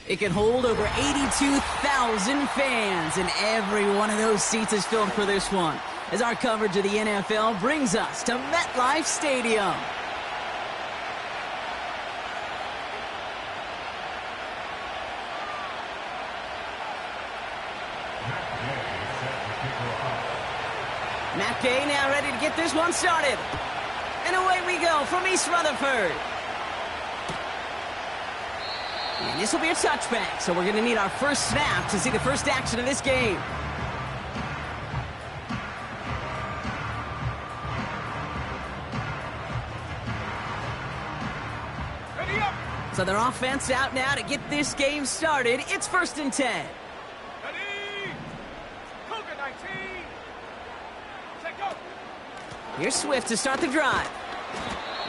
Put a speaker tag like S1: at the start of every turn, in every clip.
S1: It can hold over 82,000 fans, and every one of those seats is filled for this one, as our coverage of the NFL brings us to MetLife Stadium. Matt Gay now ready to get this one started. And away we go from East Rutherford. And this will be a touchback, so we're going to need our first snap to see the first action of this game.
S2: Ready up.
S1: So their offense out now to get this game started. It's 1st and 10.
S2: Ready. Cougar 19. Set go.
S1: Here's Swift to start the drive.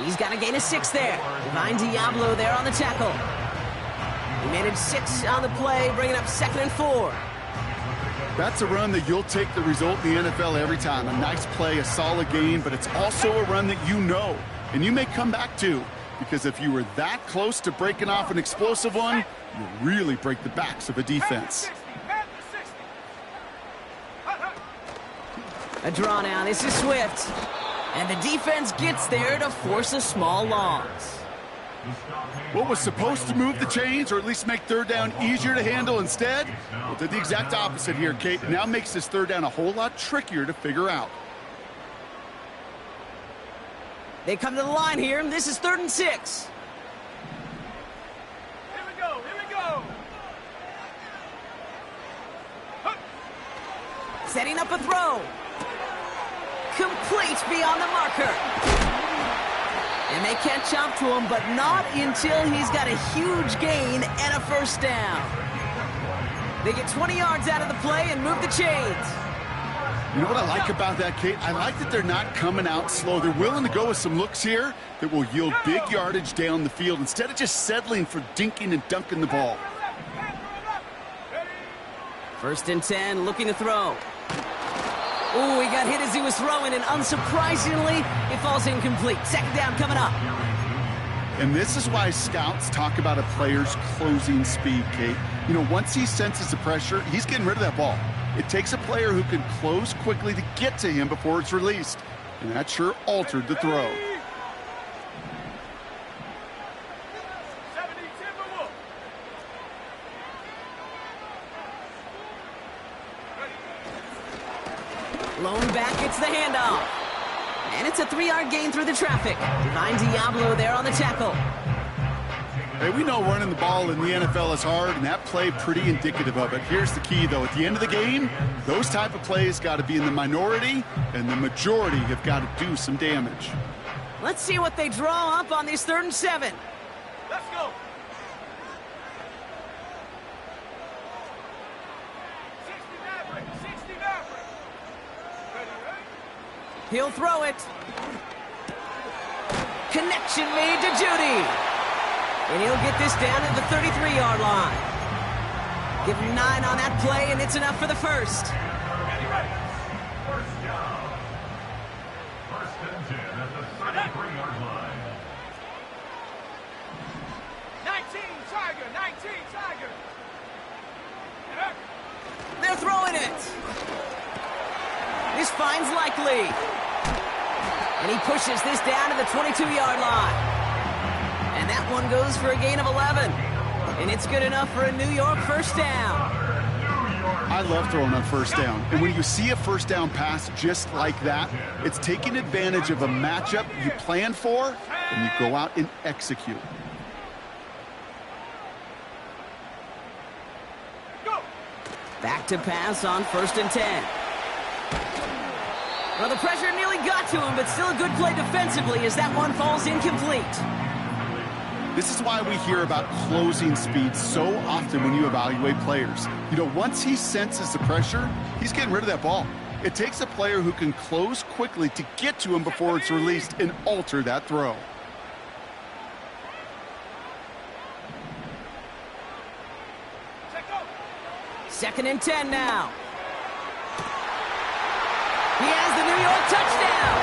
S1: He's got a gain of 6 there. Divine Diablo there on the tackle. He managed 6 on the play, bringing up 2nd and 4.
S3: That's a run that you'll take the result in the NFL every time. A nice play, a solid game, but it's also a run that you know, and you may come back to, because if you were that close to breaking off an explosive one, you really break the backs of a defense.
S1: A draw now. This is Swift. And the defense gets there to force a small loss.
S3: What was supposed to move the chains, or at least make 3rd down easier to handle instead, well, did the exact opposite here, Kate. Now makes this 3rd down a whole lot trickier to figure out.
S1: They come to the line here, and this is 3rd and 6.
S2: Here we go. Here we go.
S1: Setting up a throw. Complete beyond the marker. And they catch up to him, but not until he's got a huge gain and a 1st down. They get 20 yards out of the play and move the chains.
S3: You know what I like about that, Kate? I like that they're not coming out slow. They're willing to go with some looks here that will yield big yardage down the field instead of just settling for dinking and dunking the ball.
S1: 1st and 10, looking to throw. Ooh, he got hit as he was throwing, and unsurprisingly, it falls incomplete. 2nd down coming up.
S3: And this is why scouts talk about a player's closing speed, Kate. You know, once he senses the pressure, he's getting rid of that ball. It takes a player who can close quickly to get to him before it's released. And that sure altered the throw.
S1: Lone back gets the handoff. And it's a 3-yard gain through the traffic. Divine Diablo there on the tackle.
S3: Hey, we know running the ball in the NFL is hard, and that play pretty indicative of it. Here's the key, though. At the end of the game, those type of plays got to be in the minority, and the majority have got to do some damage.
S1: Let's see what they draw up on this 3rd and 7.
S2: Let's go. 60 Maverick. Ready?
S1: He'll throw it. Connection made to Judy. And he'll get this down at the 33-yard line. Give him 9 on that play, and it's enough for the first.
S2: Ready?
S4: First down. 1st and 10 at the 33-yard line.
S2: 19 Tiger.
S1: They're throwing it. This finds Likely. And he pushes this down to the 22-yard line. And that one goes for a gain of 11. And it's good enough for a New York first down.
S3: I love throwing on first down. And when you see a first down pass just like that, it's taking advantage of a matchup you plan for, and you go out and execute.
S2: Go.
S1: Back to pass on 1st and 10. Well, the pressure nearly got to him, but still a good play defensively as that one falls incomplete.
S3: This is why we hear about closing speed so often when you evaluate players. You know, once he senses the pressure, he's getting rid of that ball. It takes a player who can close quickly to get to him before it's released and alter that throw.
S2: Check go.
S1: 2nd and 10 now. He has the New York touchdown.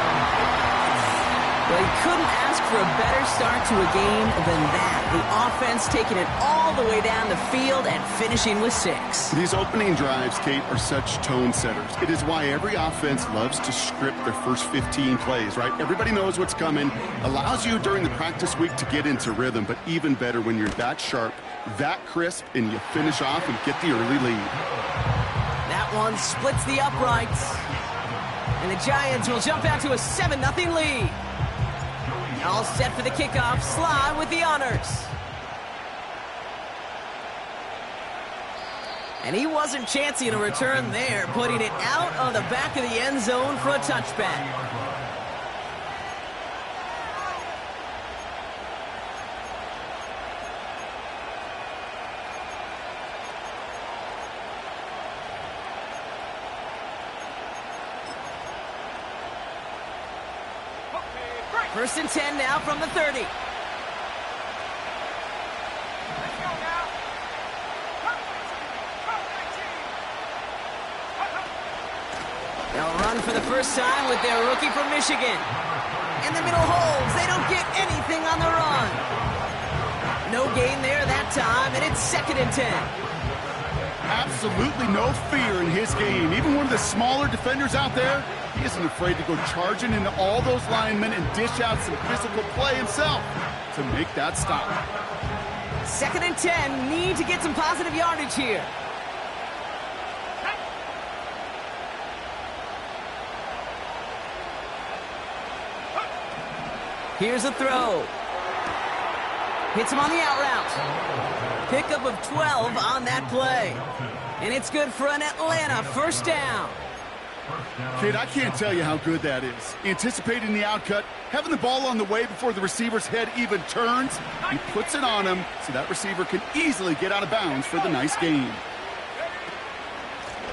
S1: Well, he couldn't ask for a better start to a game than that. The offense taking it all the way down the field and finishing with 6.
S3: These opening drives, Kate, are such tone setters. It is why every offense loves to script their first 15 plays, right? Everybody knows what's coming. Allows you during the practice week to get into rhythm, but even better when you're that sharp, that crisp, and you finish off and get the early lead.
S1: That one splits the uprights. And the Giants will jump out to a 7-0 lead. All set for the kickoff. Sly with the honors. And he wasn't chancing a return there, putting it out of the back of the end zone for a touchback. First and 10 now from the 30.
S2: Let's go now.
S1: They'll run for the first time with their rookie from Michigan. In the middle holds. They don't get anything on the run. No gain there that time, and it's 2nd and 10.
S3: Absolutely no fear in his game. Even one of the smaller defenders out there, he isn't afraid to go charging into all those linemen and dish out some physical play himself to make that stop.
S1: 2nd and 10. Need to get some positive yardage here. Here's a throw. Hits him on the out route. Pickup of 12 on that play. And it's good for an Atlanta first down.
S3: Kid, I can't tell you how good that is. Anticipating the outcut, having the ball on the way before the receiver's head even turns, he puts it on him so that receiver can easily get out of bounds for the nice gain.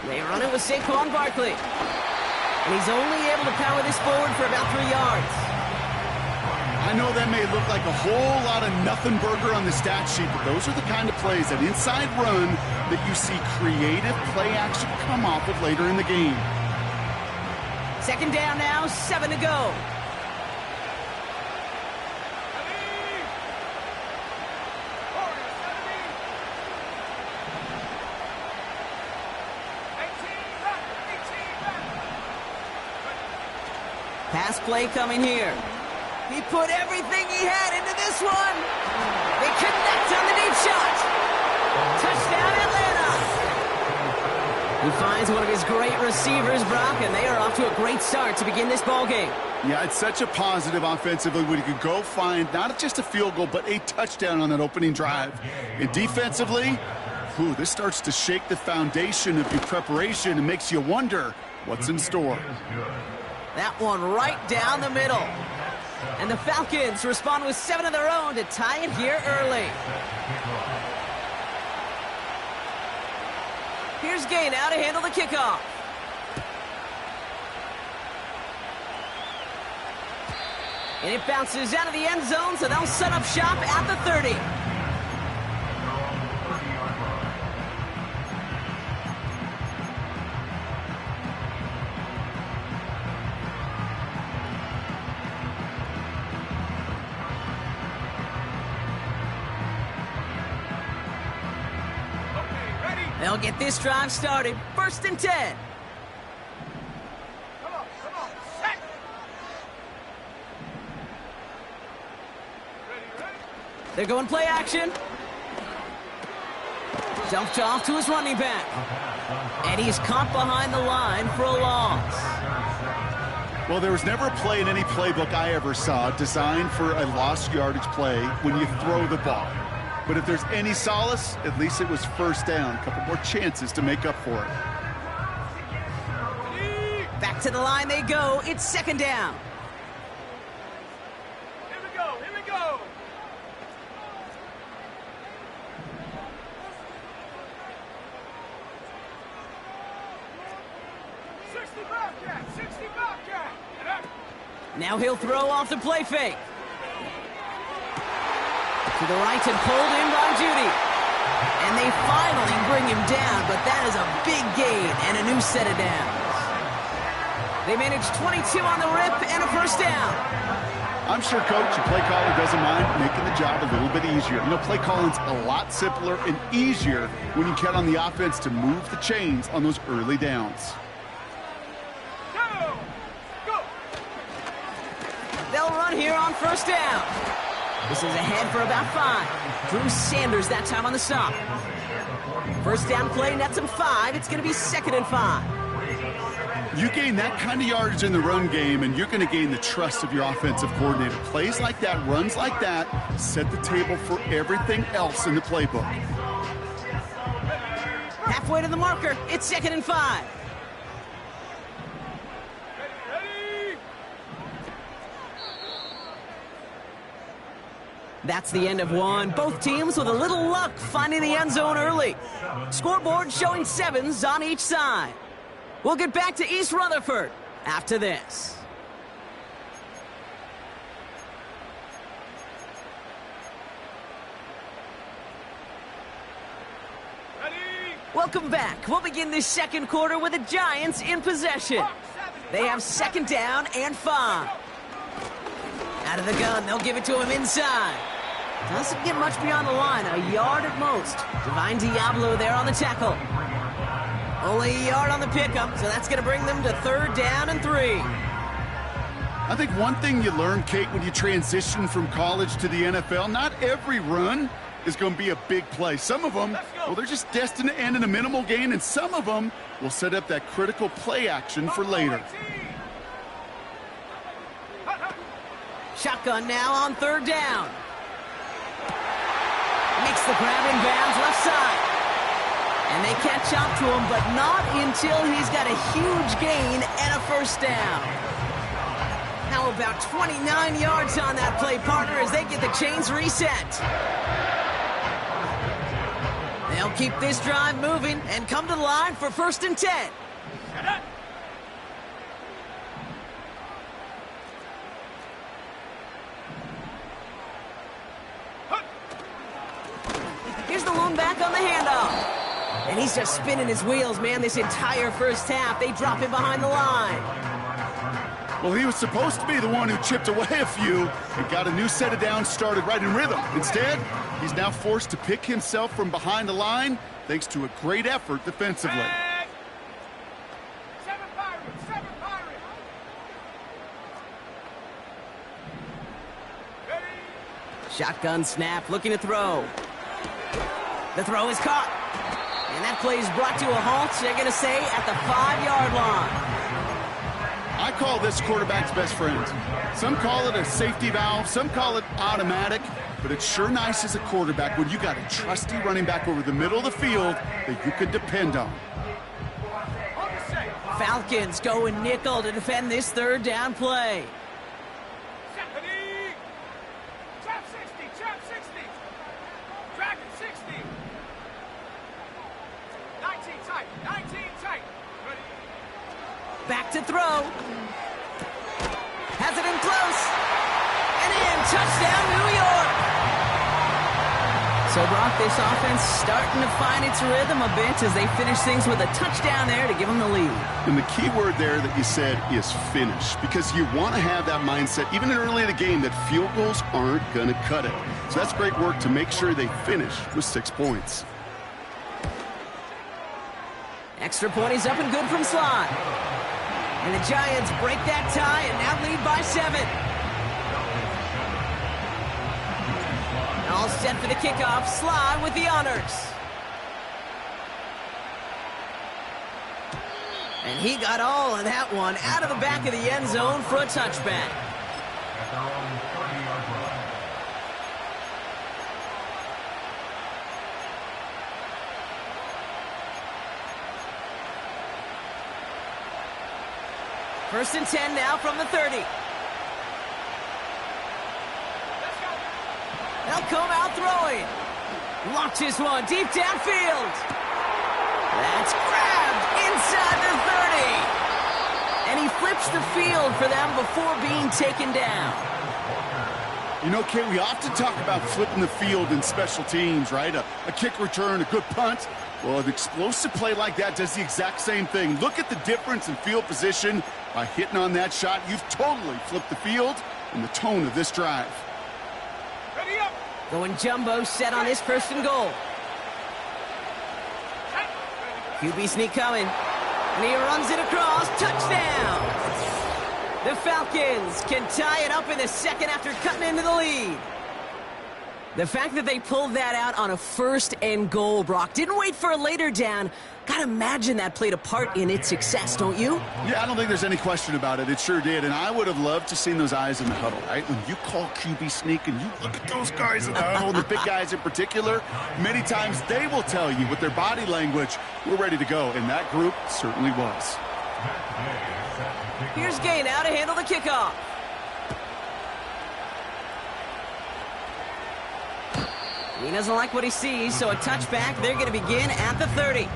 S1: They run it with Saquon Barkley. And he's only able to power this forward for about 3 yards.
S3: I know that may look like a whole lot of nothing burger on the stat sheet, but those are the kind of plays, that inside run, that you see creative play action come off of later in the game.
S1: 2nd down now, 7 to go. Pass play coming here. He put everything he had into this one. They connect on the deep shot. Touchdown, Atlanta. He finds one of his great receivers, Brock, and they are off to a great start to begin this ball game.
S3: Yeah, it's such a positive offensively when you can go find not just a field goal, but a touchdown on that opening drive. And defensively, this starts to shake the foundation of your preparation and makes you wonder what's in store.
S1: That one right down the middle. And the Falcons respond with 7 of their own to tie it here early. Here's Gay now to handle the kickoff. And it bounces out of the end zone, so they'll set up shop at the 30. They'll get this drive started. 1st and 10.
S2: Come on, set. Ready.
S1: They're going play action. Dumped off to his running back. And he's caught behind the line for a loss.
S3: Well, there was never a play in any playbook I ever saw designed for a lost yardage play when you throw the ball. But if there's any solace, at least it was 1st down. A couple more chances to make up for it.
S1: Back to the line they go. It's 2nd down.
S2: Here we go. 60 Bobcat.
S1: Now he'll throw off the play fake. To the right and pulled in by Judy. And they finally bring him down, but that is a big gain and a new set of downs. They manage 22 on the rip and a 1st down.
S3: I'm sure, Coach, your play caller doesn't mind making the job a little bit easier. You know, play calling's a lot simpler and easier when you count on the offense to move the chains on those early downs.
S2: Go.
S1: They'll run here on 1st down. This is ahead for about 5. Drew Sanders that time on the stop. 1st down play, nets him 5. It's going to be 2nd and 5.
S3: You gain that kind of yardage in the run game, and you're going to gain the trust of your offensive coordinator. Plays like that, runs like that, set the table for everything else in the playbook.
S1: Halfway to the marker. It's 2nd and 5. That's the end of one. Both teams with a little luck finding the end zone early. Scoreboard showing 7s on each side. We'll get back to East Rutherford after this.
S2: Ready.
S1: Welcome back. We'll begin this 2nd quarter with the Giants in possession. They have 2nd down and 5. Out of the gun, they'll give it to him inside. Doesn't get much beyond the line, a yard at most. Divine Diablo there on the tackle. Only a yard on the pickup, so that's going to bring them to 3rd down and 3.
S3: I think one thing you learn, Kate, when you transition from college to the NFL, not every run is going to be a big play. Some of them, well, they're just destined to end in a minimal gain, and some of them will set up that critical play action for later.
S1: Shotgun now on 3rd down. Makes the grab in bounds left side. And they catch up to him, but not until he's got a huge gain and a 1st down. How about 29 yards on that play, partner, as they get the chains reset. They'll keep this drive moving and come to the line for 1st and 10. Here's the lone back on the handoff. And he's just spinning his wheels, man, this entire 1st half. They drop him behind the line.
S3: Well, he was supposed to be the one who chipped away a few and got a new set of downs started right in rhythm. Instead, he's now forced to pick himself from behind the line thanks to a great effort defensively.
S1: Shotgun snap, looking to throw. The throw is caught. And that play is brought to a halt, they're going to say, at the 5-yard line.
S3: I call this quarterback's best friend. Some call it a safety valve, some call it automatic, but it's sure nice as a quarterback when you got a trusty running back over the middle of the field that you can depend on.
S1: Falcons go in nickel to defend this third down play.
S2: Trap 60, trap 60. Dragon 60. 19 tight, 19 tight. Ready?
S1: Back to throw. Has it in close. And in. Touchdown, New York. So, Brock, this offense starting to find its rhythm a bit as they finish things with a touchdown there to give them the lead.
S3: And the key word there that you said is finish, because you want to have that mindset, even early in the game, that field goals aren't going to cut it. So that's great work to make sure they finish with 6 points.
S1: Extra point is up and good from Sly. And the Giants break that tie and now lead by 7. All set for the kickoff. Sly with the honors. And he got all of that one out of the back of the end zone for a touchback.
S4: At their own 30-yard line.
S1: First and 10 now from the 30. They'll come out throwing. Launches one deep downfield. That's grabbed inside the 30. And he flips the field for them before being taken down.
S3: You know, Kate, we often talk about flipping the field in special teams, right? A kick return, a good punt. Well, an explosive play like that does the exact same thing. Look at the difference in field position. By hitting on that shot, you've totally flipped the field and the tone of this drive.
S2: Ready up.
S1: Going jumbo set on his first and goal. QB sneak coming. And he runs it across. Touchdown! The Falcons can tie it up in the second after cutting into the lead. The fact that they pulled that out on a first and goal, Brock, didn't wait for a later down. Gotta imagine that played a part in its success, don't you?
S3: Yeah, I don't think there's any question about it. It sure did. And I would have loved to seen those eyes in the huddle, right? When you call QB sneak and you look at those guys in the huddle, and the big guys in particular, many times they will tell you with their body language, we're ready to go. And that group certainly was.
S1: Here's Gay now to handle the kickoff. He doesn't like what he sees, so a touchback. They're going to begin at the 30.
S4: At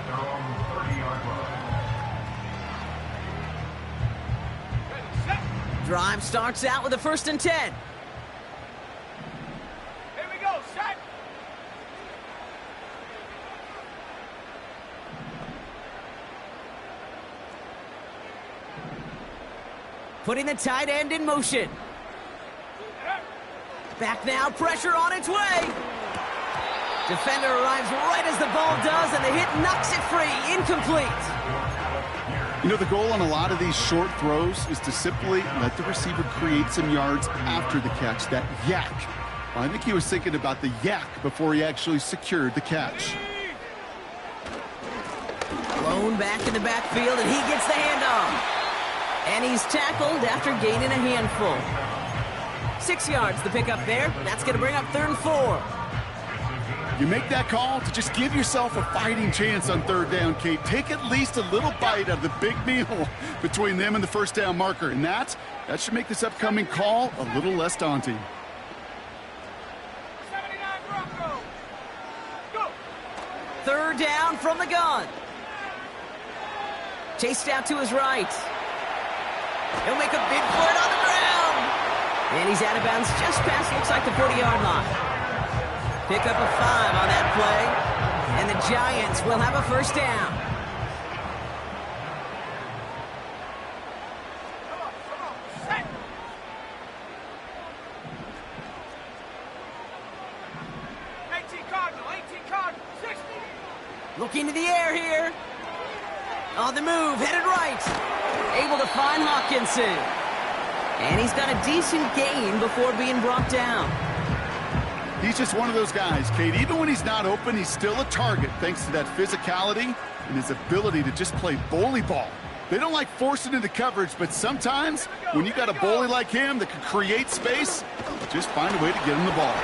S4: their own 30-yard line.
S2: Ready, set.
S1: Drive starts out with a first and 10.
S2: Here we go, set.
S1: Putting the tight end in motion. Back now, pressure on its way. Defender arrives right as the ball does, and the hit knocks it free. Incomplete.
S3: You know, the goal on a lot of these short throws is to simply let the receiver create some yards after the catch, that yak. Well, I think he was thinking about the yak before he actually secured the catch.
S1: Blown back in the backfield, and he gets the handoff. And he's tackled after gaining a handful. 6 yards the pickup there. That's going to bring up 3rd and 4.
S3: You make that call to just give yourself a fighting chance on 3rd down, Kate. Take at least a little bite out of the big meal between them and the first down marker. And that should make this upcoming call a little less daunting.
S2: 79 Bronco. Go.
S1: 3rd down from the gun. Chased out to his right. He'll make a big for it on the ground. And he's out of bounds just past, looks like, the 40-yard line. Pick up a 5 on that play. And the Giants will have a first down.
S2: Come on, set. Cardinal, 18 Cardinal, 60.
S1: Looking to the air here. On the move, headed right. Able to find Hawkinson. And he's got a decent gain before being brought down.
S3: He's just one of those guys, Kate. Even when he's not open, he's still a target thanks to that physicality and his ability to just play bully ball. They don't like forcing into coverage, but sometimes when you got a bully like him that can create space, just find a way to get him the ball.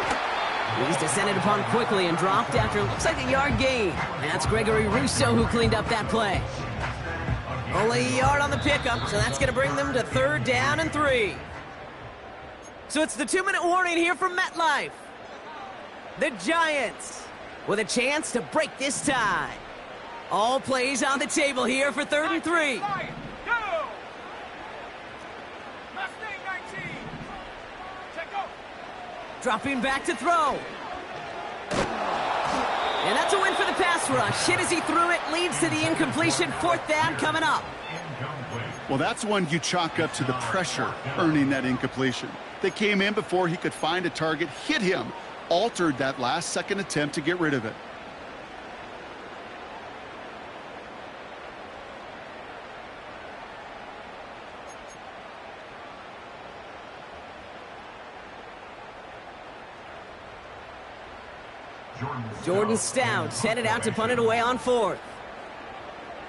S1: He's descended upon quickly and dropped after it looks like a yard gain. That's Gregory Rousseau who cleaned up that play. Only a yard on the pickup, so that's going to bring them to 3rd down and 3. So it's the 2-minute warning here from MetLife. The Giants with a chance to break this tie. All plays on the table here for 3rd and 3.
S2: Go! Mustang 19. Check go.
S1: Dropping back to throw. And that's a win for the pass rush. Hit as he threw it, leads to the incompletion. 4th down coming up.
S3: Well, that's one you chalk up to the pressure earning that incompletion. They came in before he could find a target, hit him, altered that last-second attempt to get rid of it.
S1: Jordan Stout's headed out to punt it away on 4th.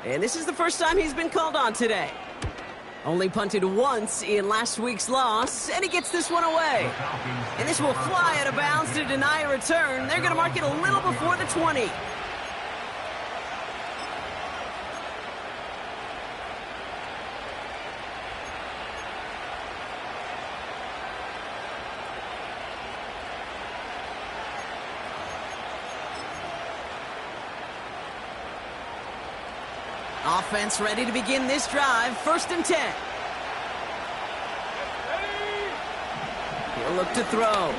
S1: And this is the first time he's been called on today. Only punted once in last week's loss, and he gets this one away. And this will fly out of bounds to deny a return. They're going to mark it a little before the 20. Offense ready to begin this drive. 1st and 10. He'll look to throw.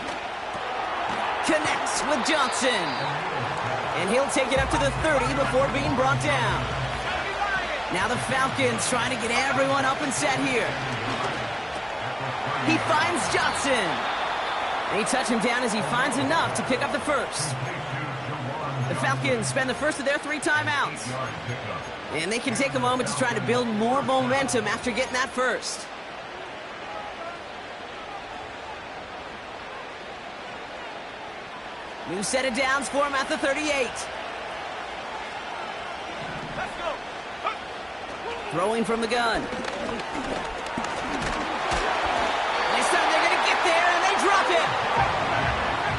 S1: Connects with Johnson. And he'll take it up to the 30 before being brought down. Now the Falcons trying to get everyone up and set here. He finds Johnson. And he touches him down as he finds enough to pick up the 1st. The Falcons spend the first of their 3 timeouts. And they can take a moment to try to build more momentum after getting that 1st. New set of downs for him at the 38.
S2: Let's go.
S1: Throwing from the gun. This time they're going to get there, and they drop it.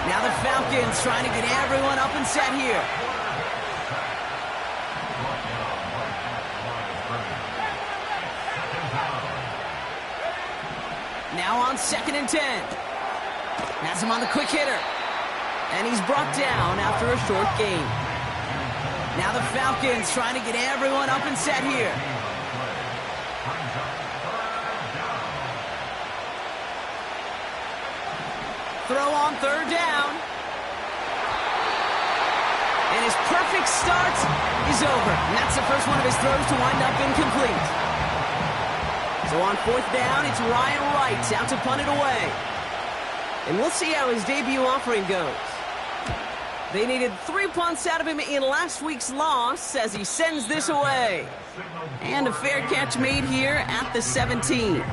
S1: Now the Falcons trying to get everyone up and set here. Now on 2nd and 10. Has him on the quick hitter. And he's brought down after a short gain. Now the Falcons trying to get everyone up and set here. Throw on 3rd down. And his perfect start is over. And that's the first one of his throws to wind up incomplete. So on 4th down, it's Ryan Wright out to punt it away. And we'll see how his debut offering goes. They needed 3 punts out of him in last week's loss as he sends this away. And a fair catch made here at the 17.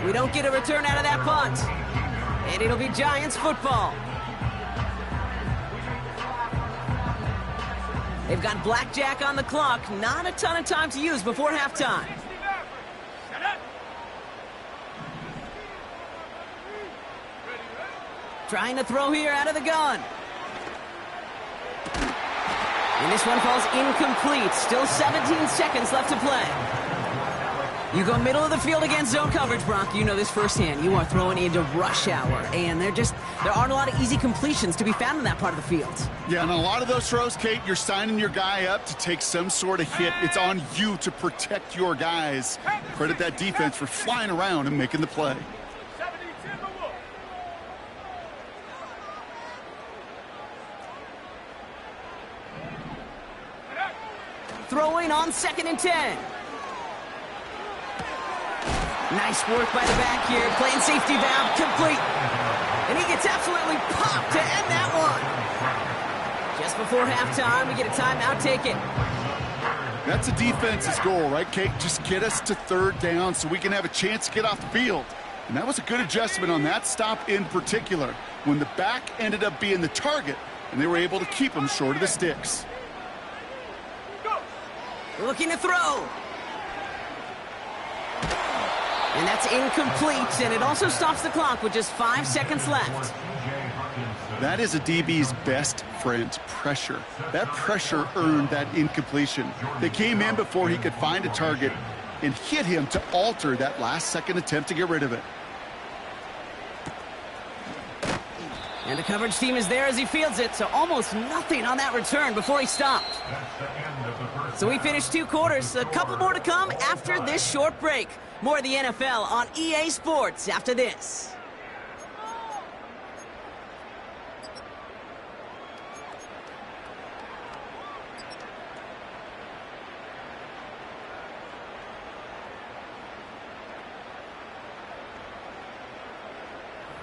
S1: We don't get a return out of that punt. And it'll be Giants football. They've got blackjack on the clock. Not a ton of time to use before halftime. Trying to throw here out of the gun. And this one falls incomplete. Still 17 seconds left to play. You go middle of the field against zone coverage, Brock. You know this firsthand. You are throwing into rush hour. And there aren't a lot of easy completions to be found in that part of the field.
S3: Yeah, and a lot of those throws, Kate, you're signing your guy up to take some sort of hit. It's on you to protect your guys. Credit that defense for flying around and making the play.
S1: Throwing on 2nd and 10. Nice work by the back here. Playing safety valve complete. And he gets absolutely popped to end that one. Just before halftime, we get a timeout taken.
S3: That's a defense's goal, right, Kate? Just get us to 3rd down so we can have a chance to get off the field. And that was a good adjustment on that stop in particular, when the back ended up being the target, and they were able to keep him short of the sticks.
S1: Looking to throw. And that's incomplete, and it also stops the clock with just 5 seconds left.
S3: That is a DB's best friend, pressure. That pressure earned that incompletion. They came in before he could find a target and hit him to alter that last-second attempt to get rid of it.
S1: And the coverage team is there as he fields it, so almost nothing on that return before he stopped. So we finished 2 quarters. A couple more to come after this short break. More of the NFL on EA Sports after this.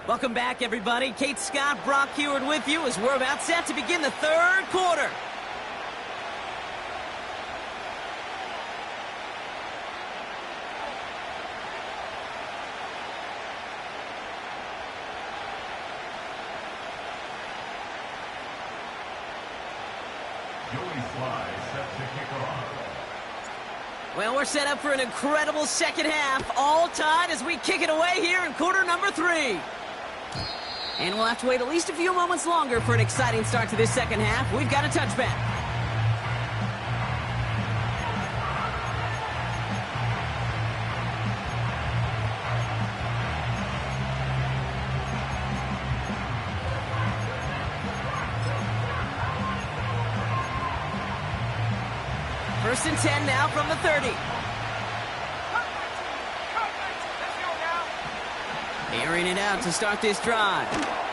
S1: Welcome back, everybody. Kate Scott, Brock Heward with you as we're about set to begin the 3rd quarter. Well, we're set up for an incredible second half, all tied as we kick it away here in quarter number 3. And we'll have to wait at least a few moments longer for an exciting start to this second half. We've got a touchback. First and 10 now from the 30. Airing it out to start this drive.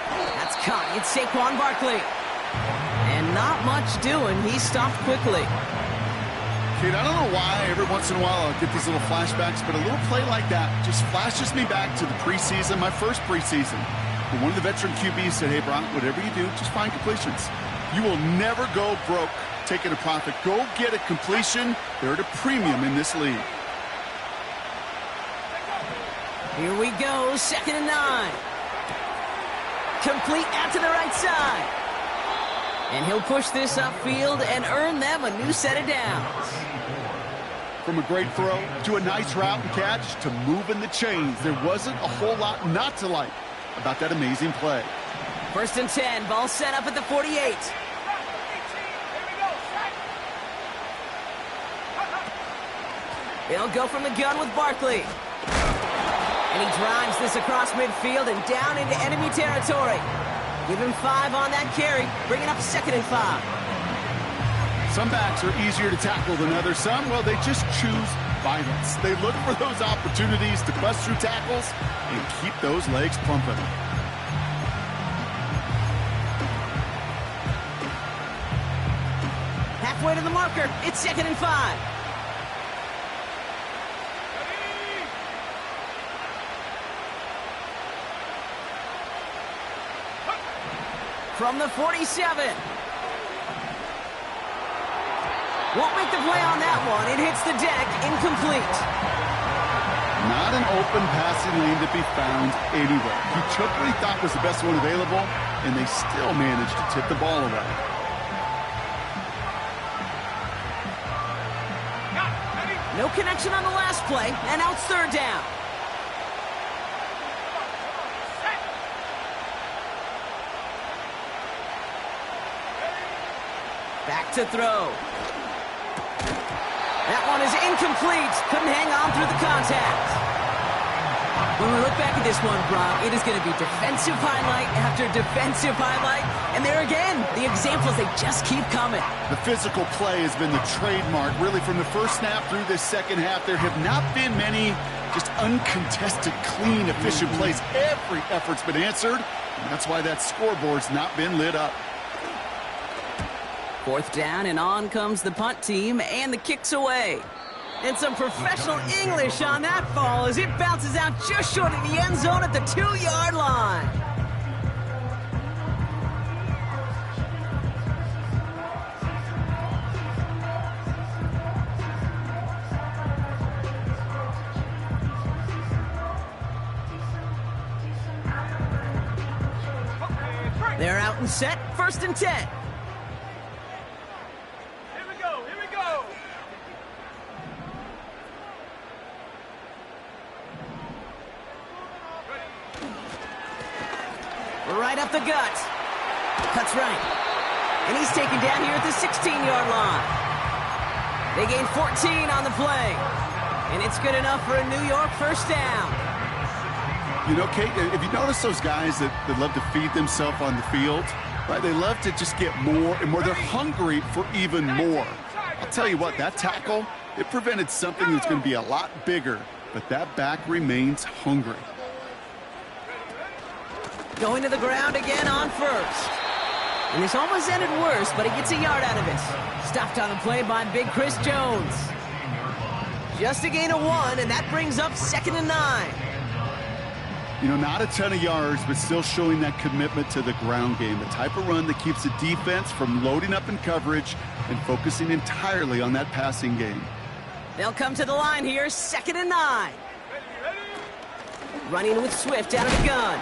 S1: That's caught. It's Saquon Barkley. And not much doing. He stopped quickly.
S3: Kate, I don't know why every once in a while I'll get these little flashbacks, but a little play like that just flashes me back to the preseason, my first preseason. But one of the veteran QBs said, hey, Brock, whatever you do, just find completions. You will never go broke taking a profit. Go get a completion. They're at a premium in this league.
S1: Here we go, 2nd and 9. Complete out to the right side. And he'll push this upfield and earn them a new set of downs.
S3: From a great throw to a nice route and catch to moving the chains, there wasn't a whole lot not to like about that amazing play.
S1: 1st and 10, ball set up at the 48. They'll go from the gun with Barkley. And he drives this across midfield and down into enemy territory. Give him 5 on that carry, bringing up 2nd and 5.
S3: Some backs are easier to tackle than others. Some, well, they just choose violence. They look for those opportunities to bust through tackles and keep those legs pumping.
S1: Halfway to the marker, it's 2nd and 5. From the 47. Won't make the play on that one. It hits the deck, incomplete.
S3: Not an open passing lane to be found anywhere. He took what he thought was the best one available, and they still managed to tip the ball away.
S1: No connection on the last play, and now it's 3rd down. Back to throw. That one is incomplete. Couldn't hang on through the contact. When we look back at this one, Brock, it is going to be defensive highlight after defensive highlight. And there again, the examples, they just keep coming.
S3: The physical play has been the trademark. Really, from the first snap through this second half, there have not been many just uncontested, clean, efficient plays. Every effort's been answered, and that's why that scoreboard's not been lit up.
S1: 4th down, and on comes the punt team, and the kick's away. And some professional English on that ball as it bounces out just short of the end zone at the 2-yard line. They're out and set, 1st and 10.
S2: Here we go, here we go.
S1: Right up the gut. Cuts right. And he's taken down here at the 16-yard line. They gain 14 on the play. And it's good enough for a New York 1st down.
S3: You know, Kate, if you notice those guys that love to feed themselves on the field, right? They love to just get more and more. They're hungry for even more. I'll tell you what, that tackle, it prevented something that's going to be a lot bigger, but that back remains hungry.
S1: Going to the ground again on 1st. And this almost ended worse, but he gets a yard out of it. Stopped on the play by big Chris Jones. Just a gain of 1, and that brings up 2nd and 9.
S3: You know, not a ton of yards, but still showing that commitment to the ground game. The type of run that keeps the defense from loading up in coverage and focusing entirely on that passing game.
S1: They'll come to the line here, 2nd and 9. Running with Swift out of the gun.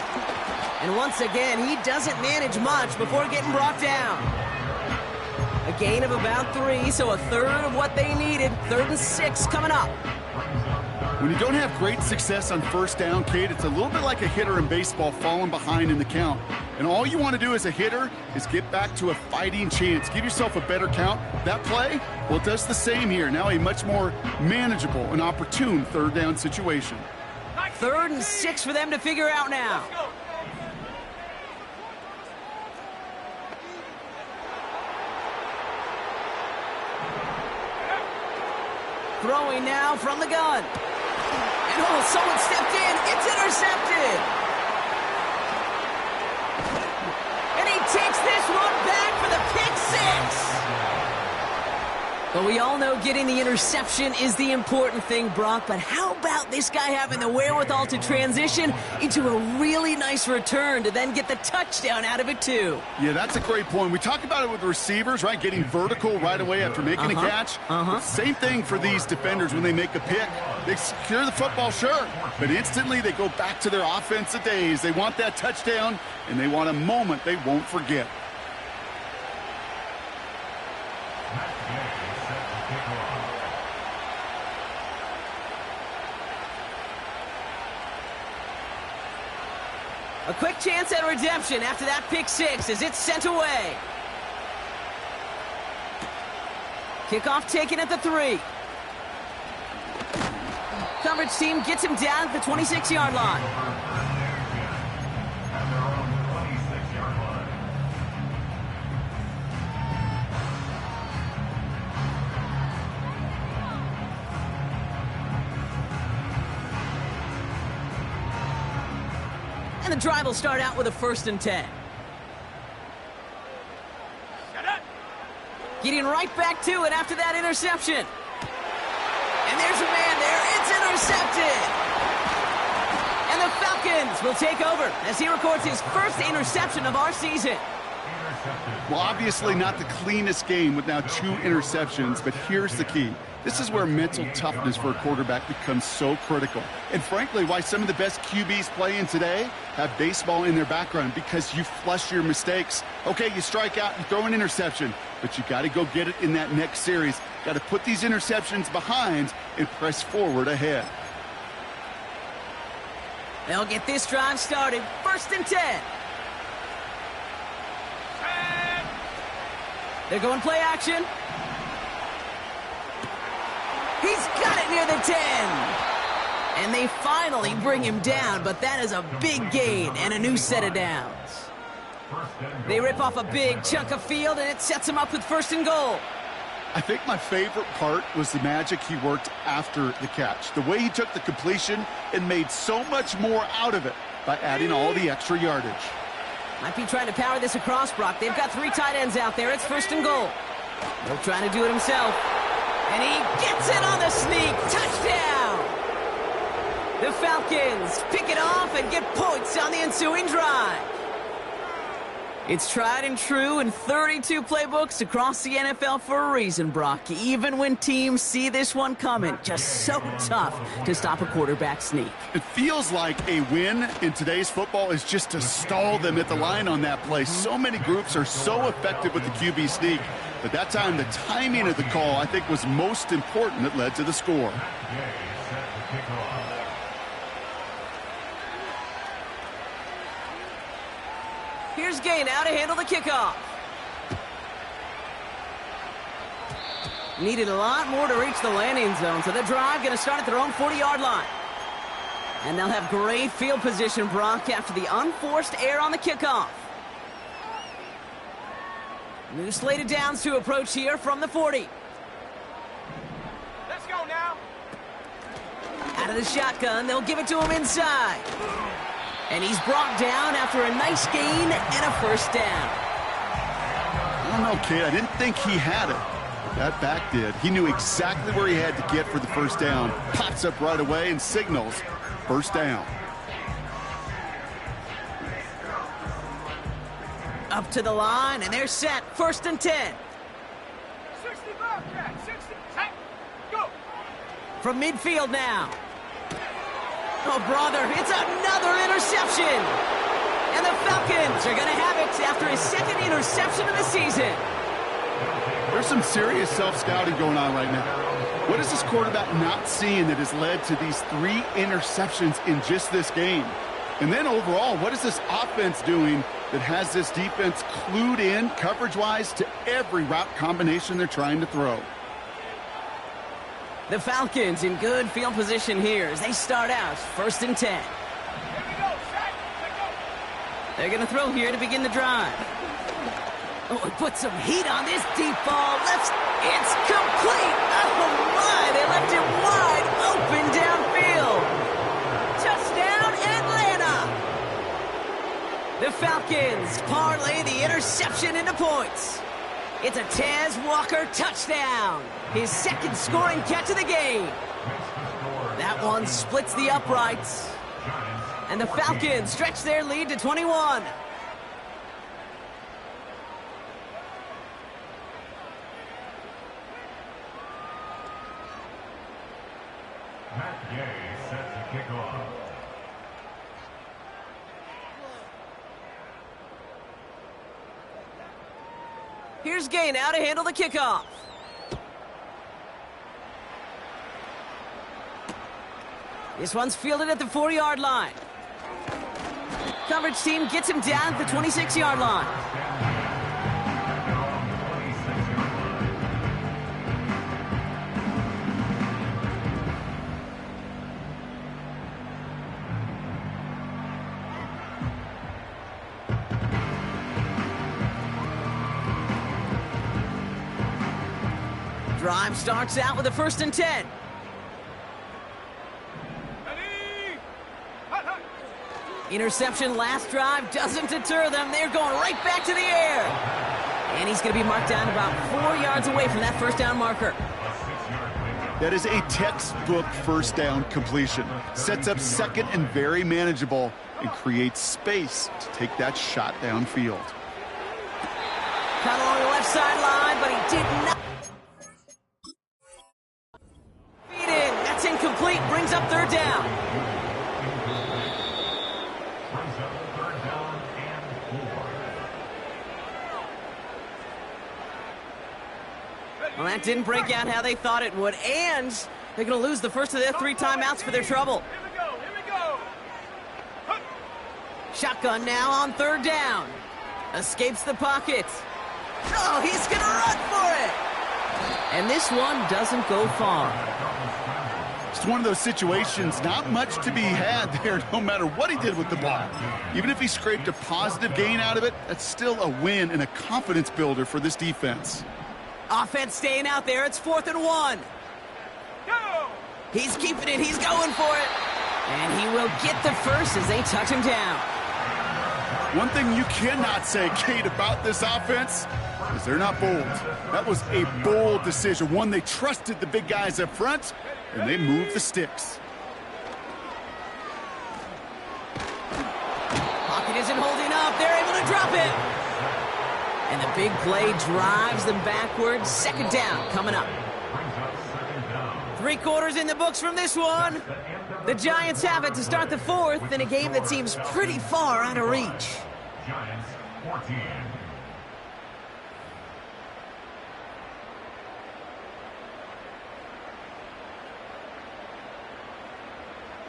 S1: And once again, he doesn't manage much before getting brought down. A gain of about 3, so a third of what they needed. 3rd and 6 coming up.
S3: When you don't have great success on 1st down, Kate, it's a little bit like a hitter in baseball falling behind in the count. And all you want to do as a hitter is get back to a fighting chance. Give yourself a better count. That play, well, it does the same here. Now a much more manageable and opportune 3rd down situation.
S1: 3rd and 6 for them to figure out now. Throwing now from the gun. And oh, someone stepped in. It's intercepted. And he takes this one back for the pick 6. But we all know getting the interception is the important thing, Brock. But how about this guy having the wherewithal to transition into a really nice return to then get the touchdown out of it, too?
S3: Yeah, that's a great point. We talk about it with the receivers, right? Getting vertical right away after making a catch. Same thing for these defenders when they make a pick. They secure the football, sure, but instantly they go back to their offensive days. They want that touchdown, and they want a moment they won't forget.
S1: A quick chance at redemption after that pick 6 as it's sent away. Kickoff taken at the 3. Coverage team gets him down at the 26-yard line. And the drive will start out with a 1st and 10. Getting right back to it after that interception. And there's a man there. It's intercepted. And the Falcons will take over as he records his 1st interception of our season.
S3: Well, obviously not the cleanest game with now 2 interceptions, but here's the key. This is where mental toughness for a quarterback becomes so critical. And frankly, why some of the best QBs playing today have baseball in their background, because you flush your mistakes. Okay, you strike out, you throw an interception, but you got to go get it in that next series. Got to put these interceptions behind and press forward ahead.
S1: They'll get this drive started. 1st and 10. They're going play action. He's got it near the 10. And they finally bring him down, but that is a big gain and a new set of downs. They rip off a big chunk of field, and it sets him up with 1st and goal.
S3: I think my favorite part was the magic he worked after the catch. The way he took the completion and made so much more out of it by adding all the extra yardage.
S1: Might be trying to power this across, Brock. They've got 3 tight ends out there. It's 1st and goal. He'll try to do it himself. And he gets it on the sneak. Touchdown! The Falcons pick it off and get points on the ensuing drive. It's tried and true in 32 playbooks across the NFL for a reason, Brock. Even when teams see this one coming, just so tough to stop a quarterback sneak.
S3: It feels like a win in today's football is just to stall them at the line on that play. So many groups are so effective with the QB sneak. But that time, the timing of the call, I think, was most important that led to the score.
S1: Here's Gay now to handle the kickoff. Needed a lot more to reach the landing zone, so the drive going to start at their own 40-yard line. And they'll have great field position, Brock, after the unforced error on the kickoff. New slated downs to approach here from the 40.
S2: Let's go now.
S1: Out of the shotgun, they'll give it to him inside. And he's brought down after a nice gain and a first down.
S3: I don't know, kid. I didn't think he had it. That back did. He knew exactly where he had to get for the first down. Pops up right away and signals first down.
S1: Up to the line, and they're set. First and 10.
S2: 65, Jack. 60. Hey, go.
S1: From midfield now. Oh, brother, it's another interception. And the Falcons are going to have it after his second interception of the season.
S3: There's some serious self-scouting going on right now. What is this quarterback not seeing that has led to these 3 interceptions in just this game? And then overall, what is this offense doing that has this defense clued in coverage-wise to every route combination they're trying to throw?
S1: The Falcons in good field position here as they start out first and 10.
S2: Here we go, Shaq. Let's go.
S1: They're going to throw here to begin the drive. Oh, he put some heat on this deep ball. It's complete. Oh, my. They left it wide open downfield. Touchdown, Atlanta. The Falcons parlay the interception into points. It's a Tez Walker touchdown. His second scoring catch of the game. That one splits the uprights. And the Falcons stretch their lead to 21.
S4: Matt Gay set to kick off.
S1: Here's Gay now to handle the kickoff. This one's fielded at the 4-yard line. Coverage team gets him down at the 26-yard line. Drive starts out with a first and 10.
S2: Ready? Hut, hut.
S1: Interception last drive doesn't deter them. They're going right back to the air. And he's going to be marked down about 4 yards away from that first down marker.
S3: That is a textbook first down completion. Sets up second and very manageable and creates space to take that shot downfield.
S1: Caught along the left sideline, but he did not. Feed in. That's incomplete. Brings up third down.
S4: Brings up third down and 4.
S1: Well, that didn't break out how they thought it would, and they're going to lose the first of their 3 timeouts for their trouble.
S2: Here we go. Here we go. Hut.
S1: Shotgun now on third down. Escapes the pocket. Oh, he's going to run for it. And this one doesn't go far.
S3: It's one of those situations, not much to be had there no matter what he did with the ball. Even if he scraped a positive gain out of it, that's still a win and a confidence builder for this defense.
S1: Offense staying out there. It's 4th and 1.
S2: Go.
S1: He's keeping it. He's going for it. And he will get the first as they touch him down.
S3: One thing you cannot say, Kate, about this offense is they're not bold. That was a bold decision, one they trusted the big guys up front, and they moved the sticks.
S1: Pocket isn't holding up. They're able to drop it. And the big play drives them backwards. Second down coming up. 3 quarters in the books from this one. The Giants have it to start the fourth in a game that seems pretty far out of reach.
S4: Giants 14.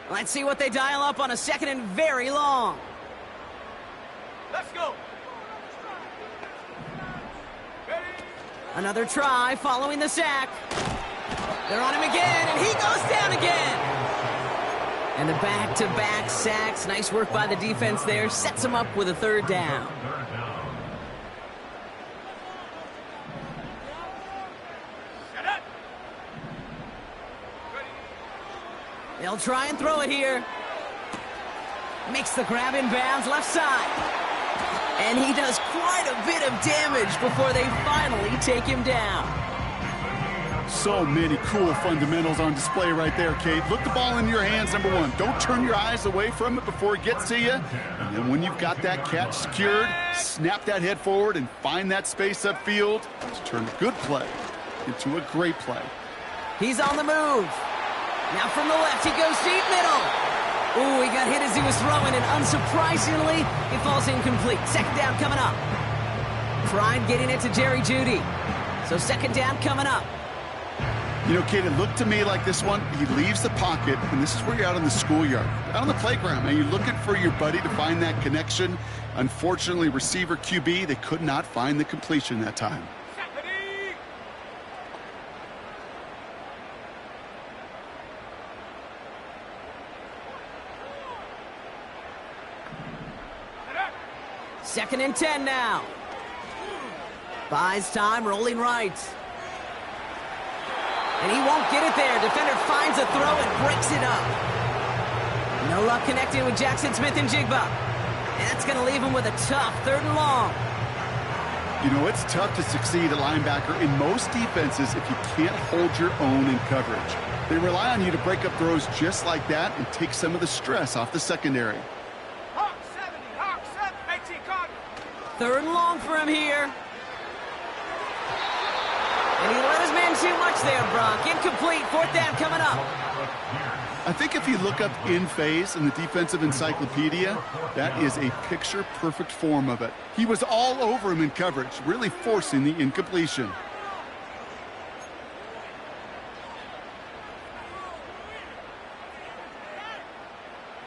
S1: Let's see what they dial up on a second and very long.
S2: Let's go. Ready?
S1: Another try following the sack. They're on him again, and he goes down again. And the back-to-back sacks. Nice work by the defense there. Sets him up with a third down.
S2: Set up. Ready?
S1: They'll try and throw it here. Makes the grab in bounds left side. And he does quite a bit of damage before they finally take him down.
S3: So many cool fundamentals on display right there, Kate. Look the ball in your hands, number one. Don't turn your eyes away from it before it gets to you. And then when you've got that catch secured, snap that head forward and find that space upfield to turn a good play into a great play.
S1: He's on the move. Now from the left, he goes deep middle. Ooh, he got hit as he was throwing, and unsurprisingly, he falls incomplete. Second down coming up. Tried getting it to Jerry Jeudy. So second down coming up.
S3: You know, Kate, it looked to me like this one, he leaves the pocket, and this is where you're out in the schoolyard, out on the playground, and you're looking for your buddy to find that connection. Unfortunately, receiver QB, they could not find the completion that time.
S2: Ready? Set up.
S1: Second and 10 now. Buys time, rolling right. And he won't get it there. Defender finds a throw and breaks it up. No luck connecting with Jackson Smith and Jigba. And that's going to leave him with a tough third and long.
S3: You know, it's tough to succeed at linebacker in most defenses if you can't hold your own in coverage. They rely on you to break up throws just like that and take some of the stress off the secondary.
S2: Hawk 70, Hawk 7, 18 Cardinals.
S1: Third and long for him here. And he let his man too much there, Brock. Incomplete. Fourth down coming up.
S3: I think if you look up in phase in the defensive encyclopedia, that is a picture-perfect form of it. He was all over him in coverage, really forcing the incompletion.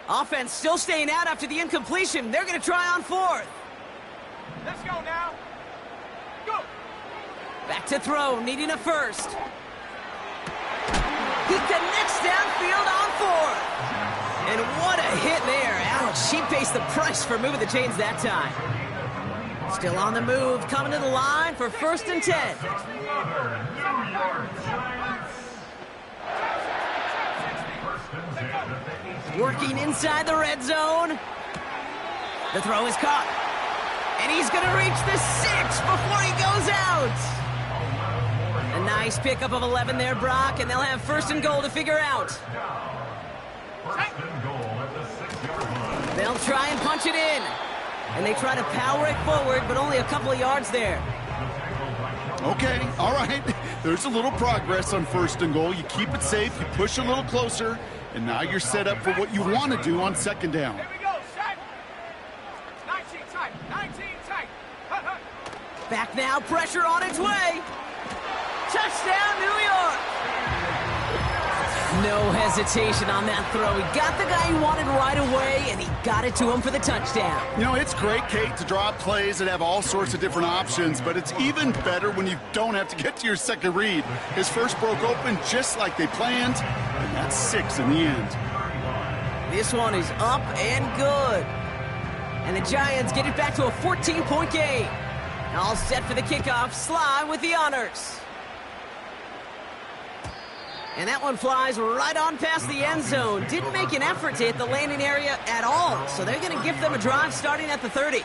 S1: Offense still staying out after the incompletion. They're going to try on fourth.
S2: Let's go now. Go.
S1: Back to throw, needing a first. He connects downfield on fourth. And what a hit there. Ouch, he pays the price for moving the chains that time. Still on the move, coming to the line for first and 10. Working inside the red zone. The throw is caught. And he's going to reach the 6 before he goes out. A nice pickup of 11 there, Brock, and they'll have first and goal to figure out. They'll try and punch it in. And they try to power it forward, but only a couple of yards there.
S3: Okay, all right. There's a little progress on first and goal. You keep it safe, you push a little closer, and now you're set up for what you want to do on second down.
S2: Here we go, set. 19 tight, 19 tight. Hut, hut.
S1: Back now, pressure on its way. Touchdown, New York. No hesitation on that throw. He got the guy he wanted right away, and he got it to him for the touchdown.
S3: You know, it's great, Kate, to draw up plays that have all sorts of different options, but it's even better when you don't have to get to your second read. His first broke open just like they planned, and that's 6 in the end.
S1: This one is up and good. And the Giants get it back to a 14-point game. All set for the kickoff. Sly with the honors. And that one flies right on past the end zone. Didn't make an effort to hit the landing area at all. So they're going to give them a drive starting at the 30.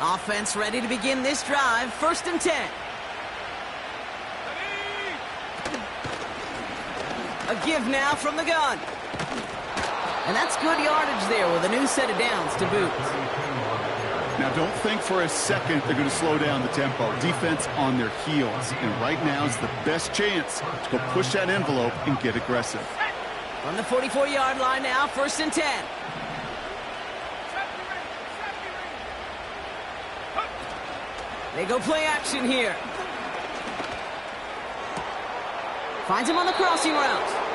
S1: Offense ready to begin this drive. First and 10. A give now from the gun. And that's good yardage there with a new set of downs to boot.
S3: Now, don't think for a second they're going to slow down the tempo. Defense on their heels. And right now is the best chance to go push that envelope and get aggressive.
S1: From the 44-yard line now, 1st and 10. They go play action here. Finds him on the crossing route.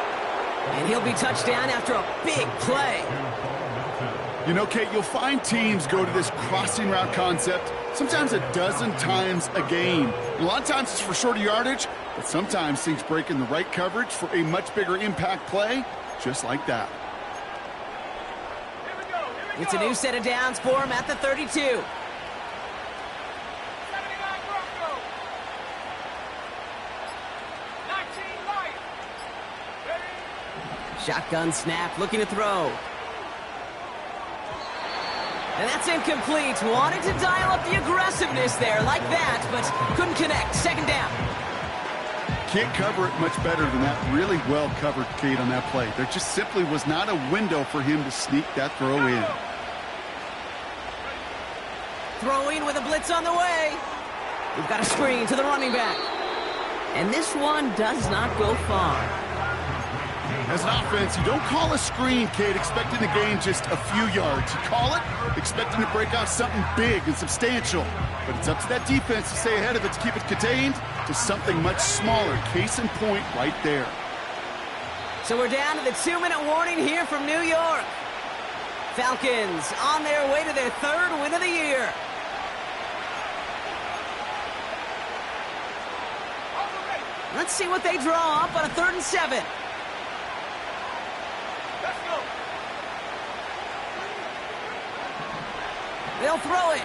S1: And he'll be touched down after a big play.
S3: You know, Kate, you'll find teams go to this crossing route concept sometimes a dozen times a game. A lot of times it's for shorter yardage, but sometimes things break in the right coverage for a much bigger impact play, just like that.
S1: It's a new set of downs for him at the 32. Shotgun snap, looking to throw. And that's incomplete. Wanted to dial up the aggressiveness there like that, but couldn't connect. 2nd down.
S3: Can't cover it much better than that. Really well covered, Kate, on that play. There just simply was not a window for him to sneak that throw in.
S1: Throwing with a blitz on the way. We've got a screen to the running back. And this one does not go far.
S3: As an offense, you don't call a screen, Kate, expecting to gain just a few yards. You call it expecting to break out something big and substantial. But it's up to that defense to stay ahead of it, to keep it contained to something much smaller. Case in point right there.
S1: So we're down to the 2-minute warning here from New York. Falcons on their way to their 3rd win of the year. Let's see what they draw up on a 3rd and 7. They'll throw it.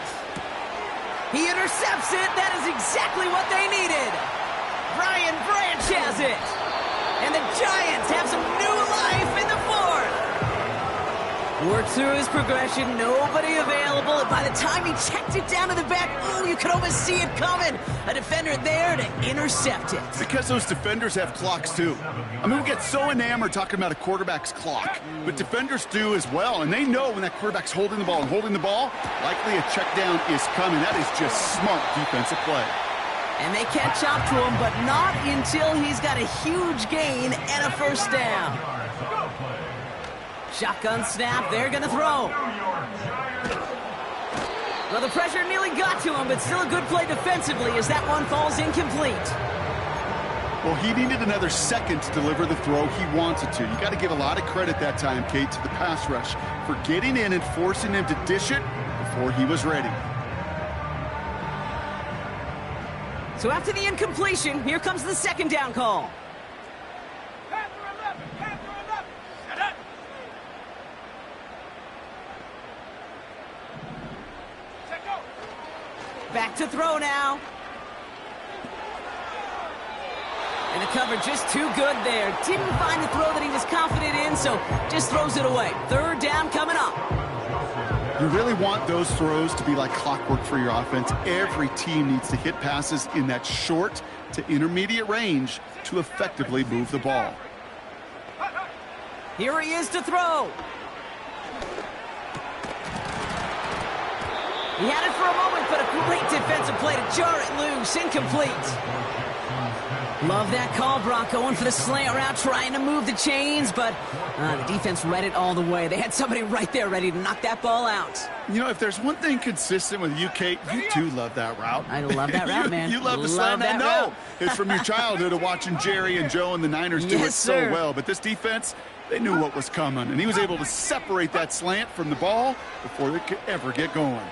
S1: He intercepts it. That is exactly what they needed. Brian Branch has it. And the Giants have some new life in the 4th. Worked through his progression. Nobody available. And by the time he checked it down to the back, oh, you could almost see it coming. A defender there to intercept it.
S3: Because those defenders have clocks, too. I mean, we get so enamored talking about a quarterback's clock. But defenders do as well. And they know when that quarterback's holding the ball and holding the ball, likely a check down is coming. That is just smart defensive play.
S1: And they catch up to him, but not until he's got a huge gain and a 1st down. Shotgun snap, they're going to throw. Well, the pressure nearly got to him, but still a good play defensively as that one falls incomplete.
S3: Well, he needed another second to deliver the throw he wanted to. You got to give a lot of credit that time, Kate, to the pass rush for getting in and forcing him to dish it before he was ready.
S1: So after the incompletion, here comes the 2nd down call. Back to throw now. And the cover just too good there. Didn't find the throw that he was confident in, so just throws it away. 3rd down coming up.
S3: You really want those throws to be like clockwork for your offense. Every team needs to hit passes in that short to intermediate range to effectively move the ball.
S1: Here he is to throw. He had it for a moment, but a great defensive play to jar it loose. Incomplete. Love that call, Brock, going for the slant route, trying to move the chains, but the defense read it all the way. They had somebody right there ready to knock that ball out.
S3: You know, if there's one thing consistent with you, Kate, you do love that route.
S1: I love that route, man.
S3: You love the slant. I know. It's from your childhood of watching Jerry and Joe and the Niners do it so well. But this defense, they knew what was coming, and he was able to separate that slant from the ball before it could ever get going.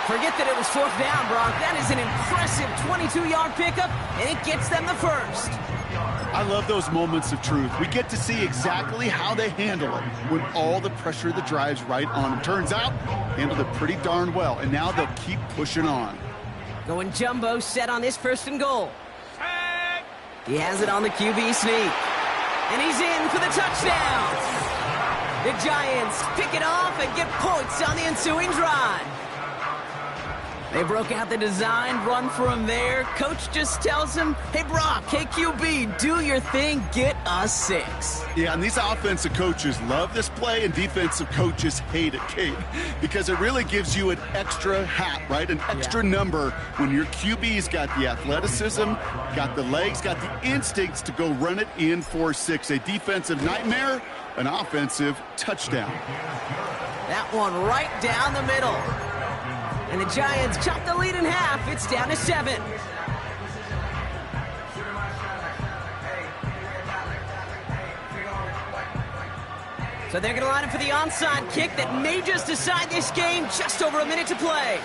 S1: Forget that it was 4th down, Brock. That is an impressive 22-yard pickup, and it gets them the 1st.
S3: I love those moments of truth. We get to see exactly how they handle it when all the pressure of the drive's right on them. Turns out, handled it pretty darn well, and now they'll keep pushing on.
S1: Going jumbo set on this 1st and goal. He has it on the QB sneak. And he's in for the touchdown. The Giants pick it off and get points on the ensuing drive. They broke out the design run for him there. Coach just tells him, hey, Brock, KQB, do your thing, get us 6.
S3: Yeah, and these offensive coaches love this play, and defensive coaches hate it, Kate, because it really gives you an extra hat, right? An extra number when your QB's got the athleticism, got the legs, got the instincts to go run it in for 6. A defensive nightmare, an offensive touchdown.
S1: That one right down the middle. And the Giants chop the lead in half. It's down to 7. So they're going to line up for the onside kick that may just decide this game. Just over a minute to play.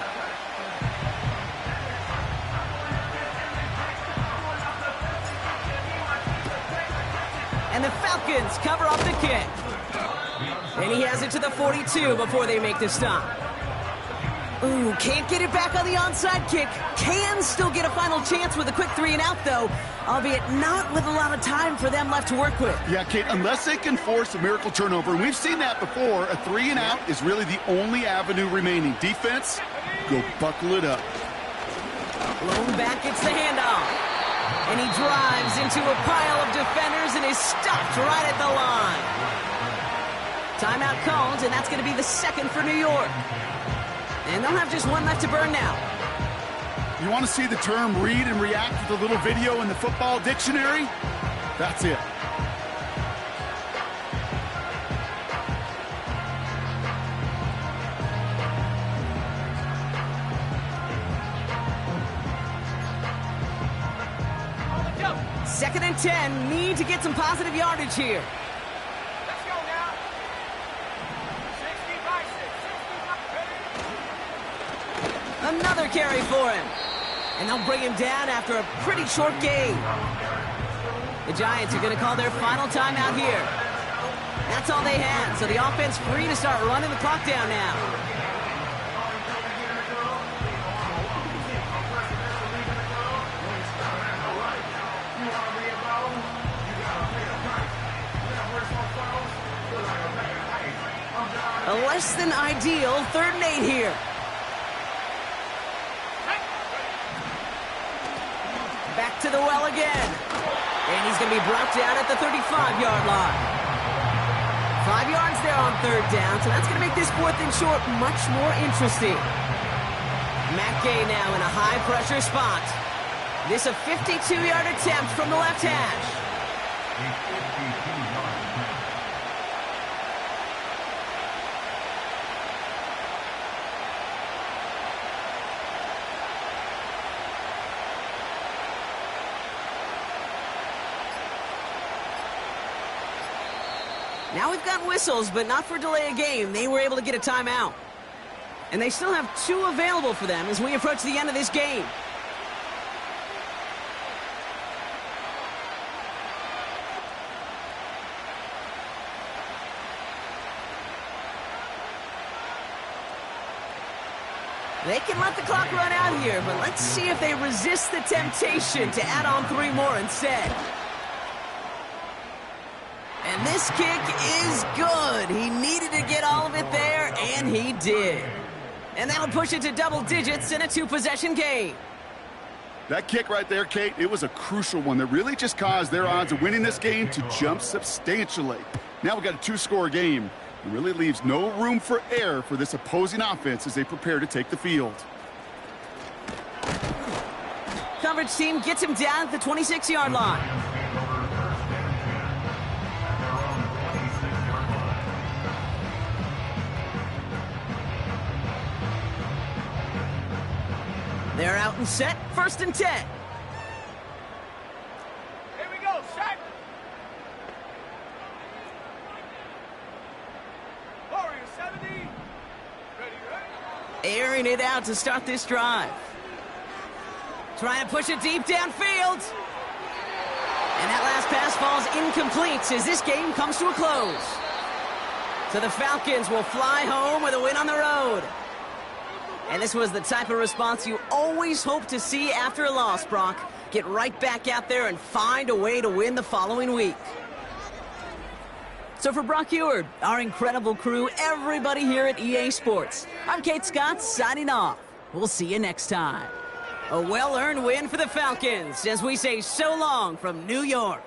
S1: And the Falcons cover up the kick. And he has it to the 42 before they make the stop. Ooh, can't get it back on the onside kick. Can still get a final chance with a quick 3-and-out, though, albeit not with a lot of time for them left to work with.
S3: Yeah, Kate, unless they can force a miracle turnover, and we've seen that before, a 3-and-out is really the only avenue remaining. Defense, go buckle it up.
S1: Blown back, it's the handoff. And he drives into a pile of defenders and is stopped right at the line. Timeout called, and that's going to be the second for New York. And they'll have just one left to burn now.
S3: You want to see the term read and react with a little video in the football dictionary? That's it.
S1: Second and 10, need to get some positive yardage here.
S2: Let's go now. 60 by 6.
S1: Another carry for him. And they'll bring him down after a pretty short game. The Giants are going to call their final timeout here. That's all they had, so the offense free to start running the clock down now. A less than ideal 3rd and 8 here. Back to the well again. And he's going to be brought down at the 35-yard line. 5 yards there on 3rd down, so that's going to make this 4th and short much more interesting. Matt Gay now in a high-pressure spot. This a 52-yard attempt from the left hash. Now we've got whistles, but not for delay of game. They were able to get a timeout. And they still have 2 available for them as we approach the end of this game. They can let the clock run out here, but let's see if they resist the temptation to add on 3 more instead. And this kick is good. He needed to get all of it there, and he did. And that'll push it to double digits in a 2-possession game.
S3: That kick right there, Kate, it was a crucial one that really just caused their odds of winning this game to jump substantially. Now we've got a 2-score game. It really leaves no room for error for this opposing offense as they prepare to take the field.
S1: Coverage team gets him down at the 26-yard line. They're out and set, 1st and 10.
S2: Here we go, set. Warrior 70. Ready.
S1: Airing it out to start this drive. Trying to push it deep downfield. And that last pass falls incomplete as this game comes to a close. So the Falcons will fly home with a win on the road. And this was the type of response you always hope to see after a loss, Brock. Get right back out there and find a way to win the following week. So for Brock Eward, our incredible crew, everybody here at EA Sports, I'm Kate Scott signing off. We'll see you next time. A well-earned win for the Falcons as we say so long from New York.